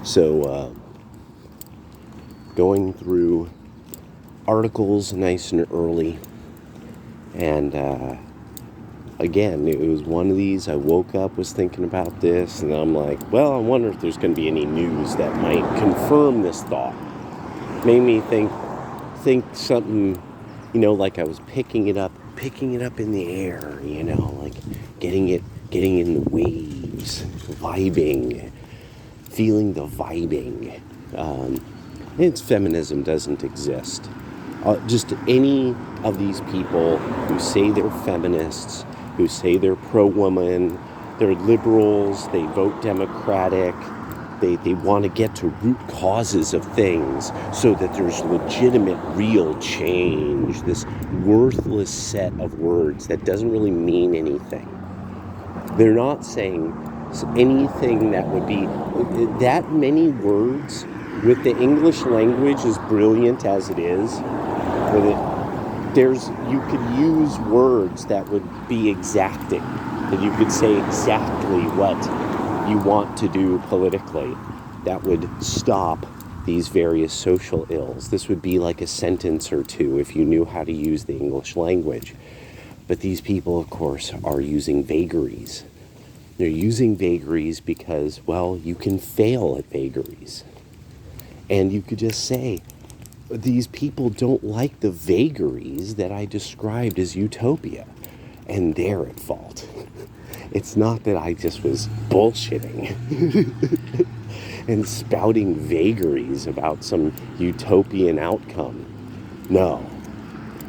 So, going through articles nice and early, and again, it was one of these. I woke up, was thinking about this, and I'm like, well, I wonder if there's going to be any news that might confirm this thought. Made me think something, like I was picking it up in the air, like getting in the waves, vibing, feeling the vibing. It's feminism doesn't exist. Just any of these people who say they're feminists, who say they're pro-woman, they're liberals, they vote Democratic, they want to get to root causes of things so that there's legitimate, real change, this worthless set of words that doesn't really mean anything. They're not saying anything that would be that many words with the English language, as brilliant as it is. You could use words that would be exacting, that you could say exactly what you want to do politically, that would stop these various social ills. This would be like a sentence or two if you knew how to use the English language. But these people, of course, are using vagaries. They're using vagaries because, well, you can fail at vagaries. And you could just say, these people don't like the vagaries that I described as utopia, and they're at fault. It's not that I just was bullshitting and spouting vagaries about some utopian outcome. No,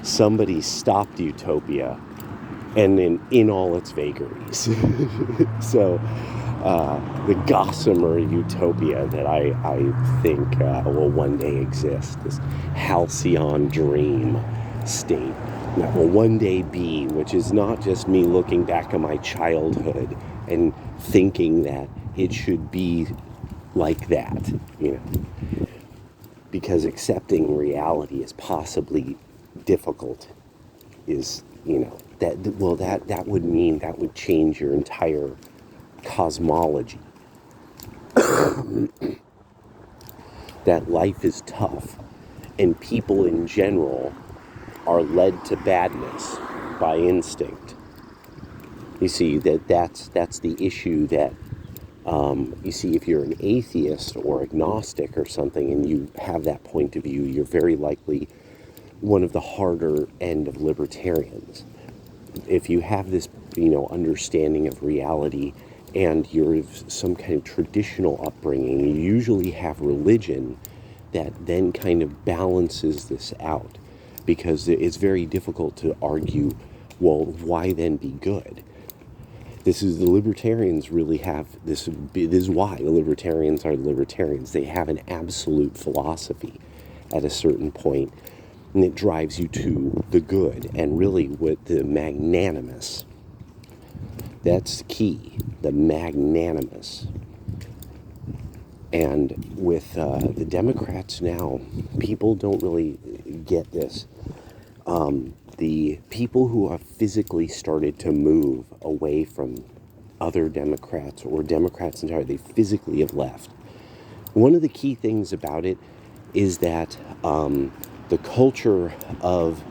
somebody stopped utopia, and in all its vagaries. So the gossamer utopia that I think will one day exist, this halcyon dream state that will one day be, which is not just me looking back on my childhood and thinking that it should be like that, because accepting reality is possibly difficult, that would mean that would change your entire cosmology. That life is tough, and people in general are led to badness by instinct. You see, that's the issue that, you see, if you're an atheist or agnostic or something and you have that point of view, you're very likely one of the harder end of libertarians. If you have this, understanding of reality and you're some kind of traditional upbringing, you usually have religion that then kind of balances this out, because it's very difficult to argue, well, why then be good? This is the libertarians really have this. This is why the libertarians are libertarians. They have an absolute philosophy at a certain point, and it drives you to the good and really with the magnanimous. That's the key, the magnanimous. And with the Democrats now, people don't really get this. The people who have physically started to move away from other Democrats or Democrats entirely, they physically have left. One of the key things about it is that the culture of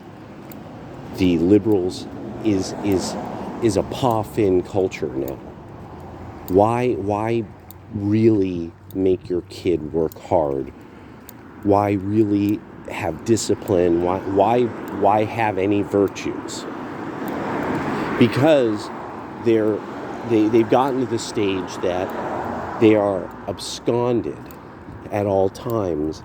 the liberals is a paw-fin culture now. Why really make your kid work hard? Why really have discipline? Why have any virtues? Because they've gotten to the stage that they are absconded at all times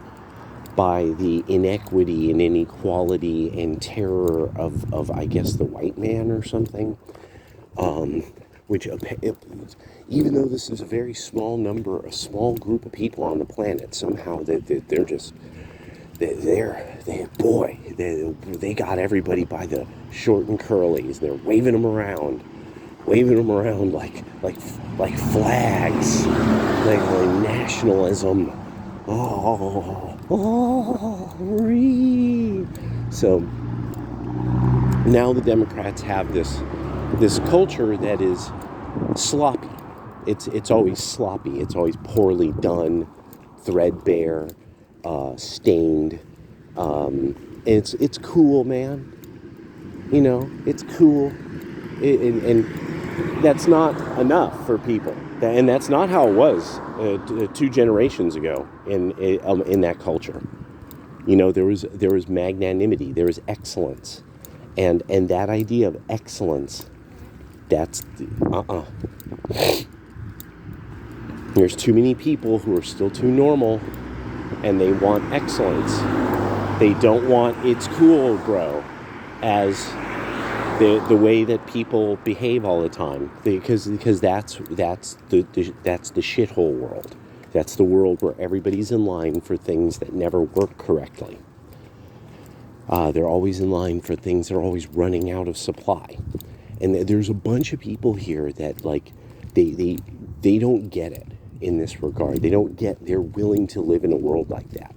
by the inequity and inequality and terror of I guess the white man or something, which even though this is a very small number, a small group of people on the planet, somehow they got everybody by the short and curlies. They're waving them around like flags, like nationalism. So now the Democrats have this culture that is sloppy. It's always sloppy. It's always poorly done. threadbare, stained. It's cool, man. You know, it's cool. And that's not enough for people. And that's not how it was 2 generations ago in that culture. You know, there was magnanimity, there was excellence, and that idea of excellence, that's There's too many people who are still too normal, and they want excellence. They don't want it's cool, bro, as the way that people behave all the time, because that's the shithole world. That's the world where everybody's in line for things that never work correctly. They're always in line for things that are always running out of supply. And there's a bunch of people here that, like, they don't get it in this regard. They're willing to live in a world like that.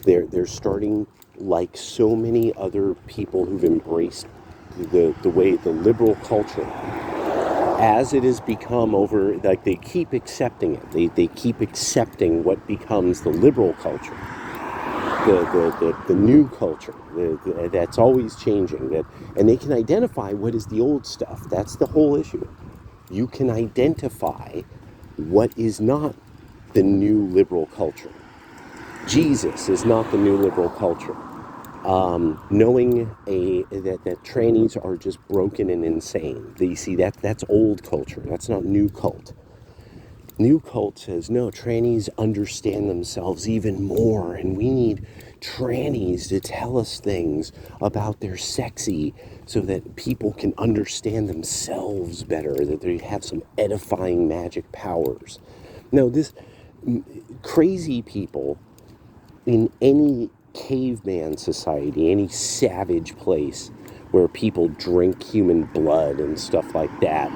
They're starting, like so many other people who've embraced the way the liberal culture, as it has become over, like, they keep accepting it. They keep accepting what becomes the liberal culture, the new culture, that's always changing. And they can identify what is the old stuff. That's the whole issue. You can identify what is not the new liberal culture. Jesus is not the new liberal culture. Knowing that trannies are just broken and insane. You see, that's old culture. That's not new cult. New cult says, no, trannies understand themselves even more, and we need trannies to tell us things about their sexy so that people can understand themselves better, that they have some edifying magic powers. No, this crazy people in any caveman society, any savage place where people drink human blood and stuff like that,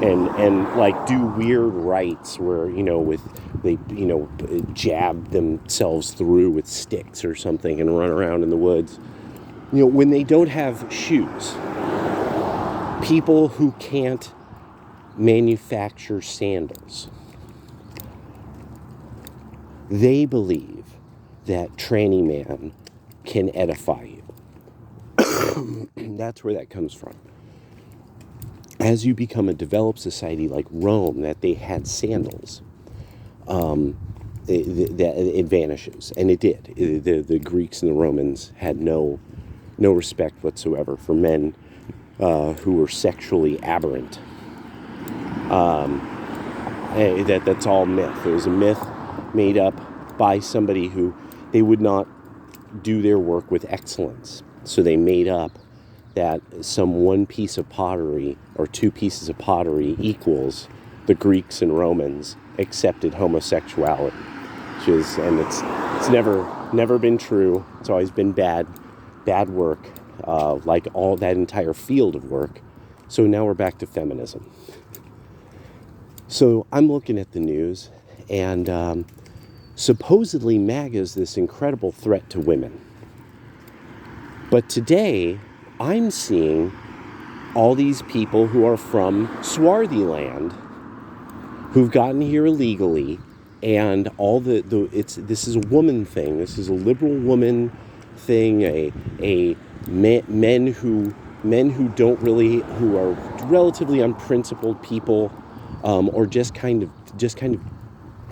and like do weird rites where, you know, they jab themselves through with sticks or something and run around in the woods. You know, when they don't have shoes, people who can't manufacture sandals, they believe that tranny man can edify you. That's where that comes from. As you become a developed society like Rome, that they had sandals, it vanishes. And it did. The Greeks and the Romans had no respect whatsoever for men who were sexually aberrant. That's all myth. It was a myth made up by somebody who they would not do their work with excellence. So they made up that some one piece of pottery or 2 pieces of pottery equals the Greeks and Romans accepted homosexuality, and it's never been true. It's always been bad work, like all that entire field of work. So now we're back to feminism. So I'm looking at the news, and supposedly MAGA is this incredible threat to women. But today, I'm seeing all these people who are from Swarthyland, who've gotten here illegally, and all this is a woman thing. This is a liberal woman thing. Men who who are relatively unprincipled people, or just kind of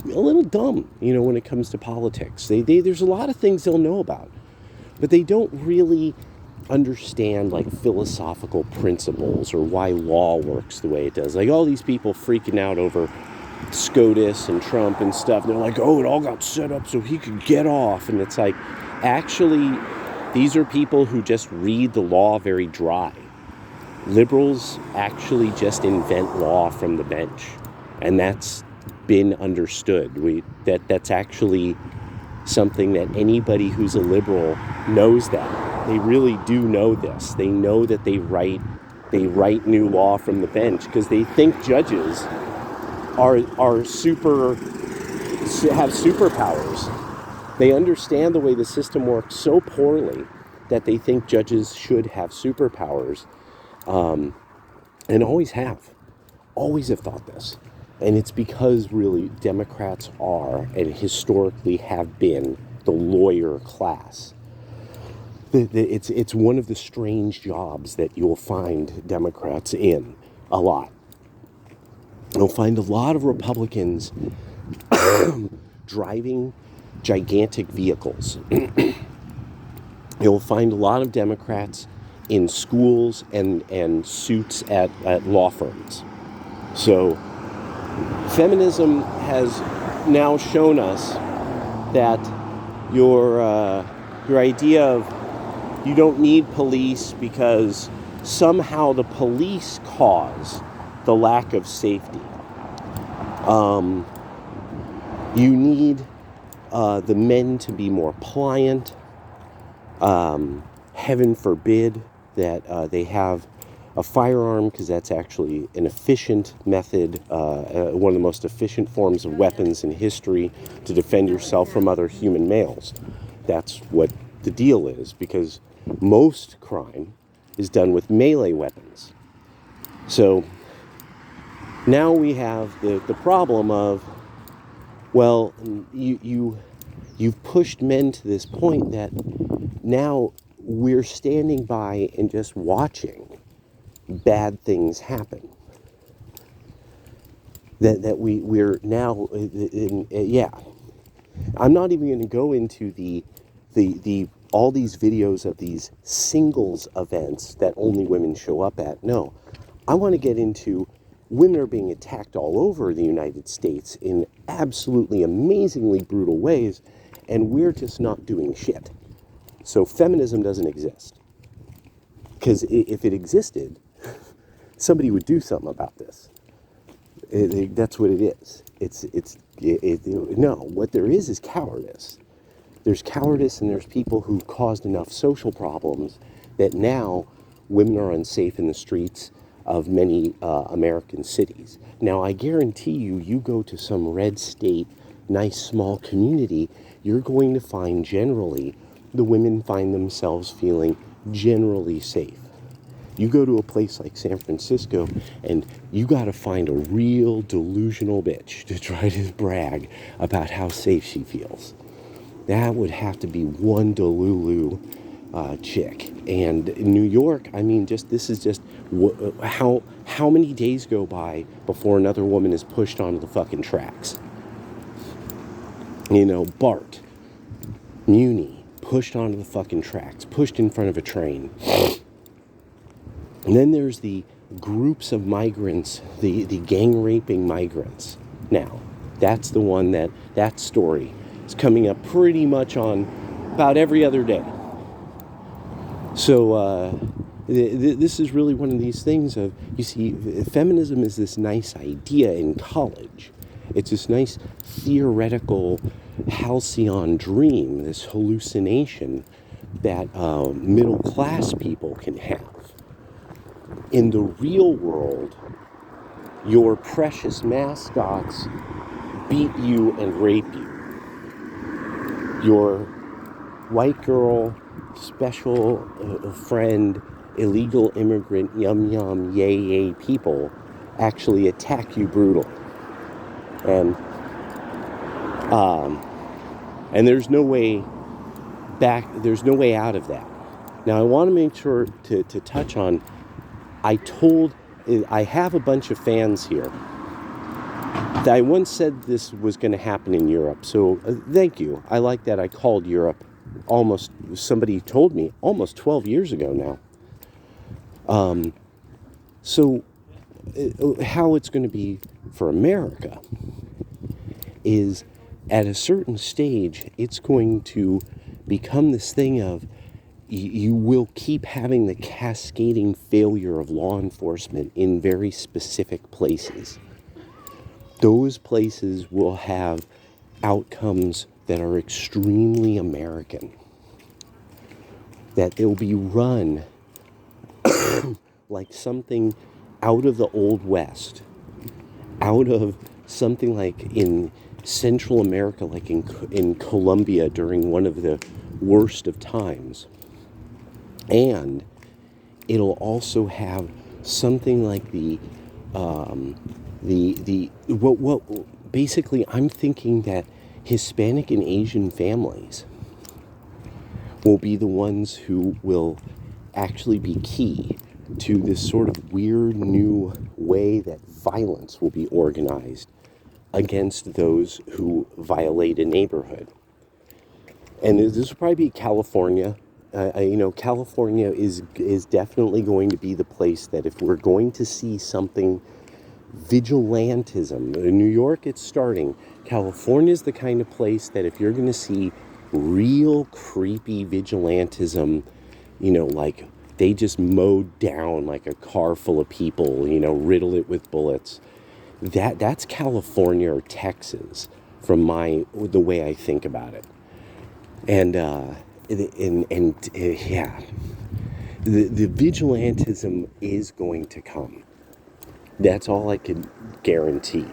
a little dumb, you know, when it comes to politics. There's a lot of things they'll know about, but they don't really understand, like, philosophical principles or why law works the way it does. Like, all these people freaking out over SCOTUS and Trump and stuff. They're like, oh, it all got set up so he could get off. And it's like, actually, these are people who just read the law very dry. Liberals actually just invent law from the bench. And that's been understood. That's actually something that anybody who's a liberal knows that. They really do know this. They know that they write new law from the bench because they think judges have superpowers. They understand the way the system works so poorly that they think judges should have superpowers, and always have thought this. And it's because really Democrats are and historically have been the lawyer class. It's one of the strange jobs that you'll find Democrats in a lot. You'll find a lot of Republicans driving gigantic vehicles. You'll find a lot of Democrats in schools and suits at law firms. So feminism has now shown us that your idea of you don't need police because somehow the police cause the lack of safety. You need the men to be more pliant. Heaven forbid that they have a firearm, because that's actually an efficient method, one of the most efficient forms of weapons in history to defend yourself from other human males. That's what the deal is, because most crime is done with melee weapons. So now we have the problem of, well, you've pushed men to this point that now we're standing by and just watching bad things happen. That we're now, yeah. I'm not even going to go into the all these videos of these singles events that only women show up at. No, I want to get into women are being attacked all over the United States in absolutely amazingly brutal ways, and we're just not doing shit. So feminism doesn't exist. Because if it existed, somebody would do something about this. That's what it is. No, what there is cowardice. There's cowardice, and there's people who've caused enough social problems that now women are unsafe in the streets of many American cities. Now, I guarantee you go to some red state, nice small community, you're going to find generally the women find themselves feeling generally safe. You go to a place like San Francisco, and you got to find a real delusional bitch to try to brag about how safe she feels. That would have to be one Delulu chick. And in New York, I mean, this is just how many days go by before another woman is pushed onto the fucking tracks? You know, Bart, Muni, pushed onto the fucking tracks, pushed in front of a train. And then there's the groups of migrants, the gang raping migrants. Now, that's the one that story is coming up pretty much on about every other day. So this is really one of these things of, you see, feminism is this nice idea in college. It's this nice theoretical halcyon dream, this hallucination that middle class people can have. In the real world, your precious mascots beat you and rape you. Your white girl, special friend, illegal immigrant, yum yum, yay yay people actually attack you brutally. And there's no way back, there's no way out of that. Now, I want to make sure to touch on, I have a bunch of fans here. I once said this was going to happen in Europe, so thank you. I like that I called Europe somebody told me, almost 12 years ago now. So how it's going to be for America is, at a certain stage, it's going to become this thing of, you will keep having the cascading failure of law enforcement in very specific places. Those places will have outcomes that are extremely American. That they'll be run like something out of the Old West, out of something like in Central America, like in Colombia during one of the worst of times. And it'll also have something like the Basically, I'm thinking that Hispanic and Asian families will be the ones who will actually be key to this sort of weird new way that violence will be organized against those who violate a neighborhood. And this will probably be California. California is definitely going to be the place that if we're going to see something vigilantism, in New York it's starting. California is the kind of place that if you're going to see real creepy vigilantism, like they just mowed down like a car full of people, riddle it with bullets. That's California or Texas from the way I think about it. And yeah, the vigilantism is going to come. That's all I can guarantee.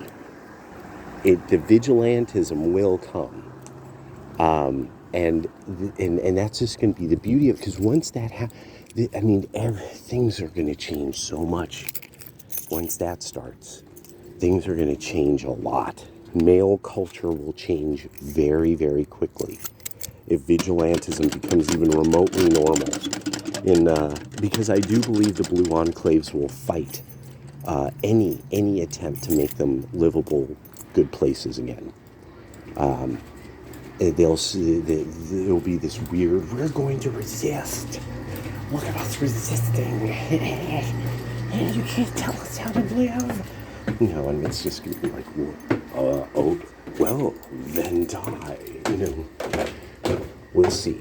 The vigilantism will come. And that's just going to be the beauty of it. Because once that things are going to change so much. Once that starts, things are going to change a lot. Male culture will change very, very quickly if vigilantism becomes even remotely normal. Because I do believe the blue enclaves will fight any attempt to make them livable, good places again. There'll be this weird, we're going to resist. Look at us resisting. You can't tell us how to live. And it's just going to be like, well, then die. We'll see.